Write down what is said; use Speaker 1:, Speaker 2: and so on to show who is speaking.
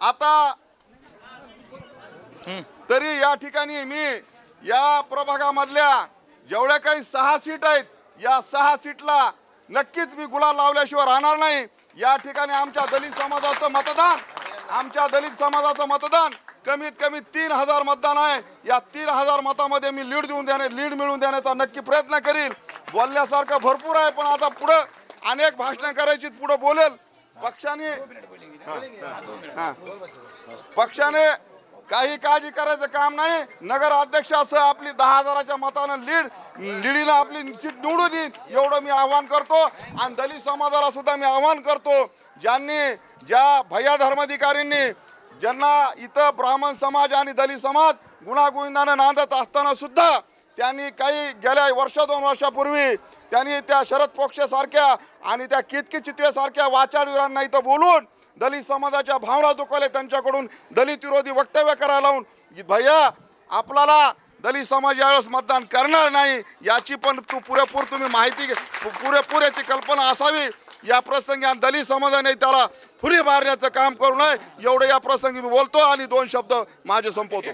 Speaker 1: आता तरी या ठिकाणी मी या प्रभागामधल्या जेवढ्या काही 6 सीट आहेत या 6 सीटला नक्कीच मी गुलाल लावल्याशिवाय राहणार नाही। या ठिकाणी आमच्या दलित समाजाचं मतदान कमीत कमी 3000 मतदान आहे। या 3000 मतामध्ये मी लीड मिळवून देण्याचा नक्की प्रयत्न करील। बोलण्यासारखं भरपूर आहे पण आता पुढे अनेक भाषणं करायची पुढे बोलेल। पक्षाने काही काळजी करायचं काम नाही। नगर अध्यक्षासह आपली 10,000च्या मतानं लीडीनं आपली सीट निवडून येईल एवढं मी आवाहन करतो। आणि दलित समाजाला सुद्धा मी आवाहन करतो ज्या भैया धर्माधिकारींनी ज्यांना इथं ब्राह्मण समाज आणि दलित समाज गुणागोविंदानं नांदत असताना सुद्धा त्यांनी काही गेल्या 2 वर्षापूर्वी त्यांनी त्या शरद पोक्षेसारख्या आणि त्या केतकी चित्रेसारख्या वाचाडवीरांना इथं बोलून दलित समाजाच्या भावना दुखावल्या। त्यांच्याकडून दलित विरोधी वक्तव्य करायला लावून भैया आपल्याला दलित समाज यावेळेस मतदान करणार नाही याची पण पुरेपूर तुम्ही माहिती पुरेपूर याची कल्पना असावी। या प्रसंगी दलित समाजाने त्याला फुरी मारण्याचं काम करू नये एवढं या प्रसंगी मी बोलतो आणि 2 शब्द माझे संपवतो।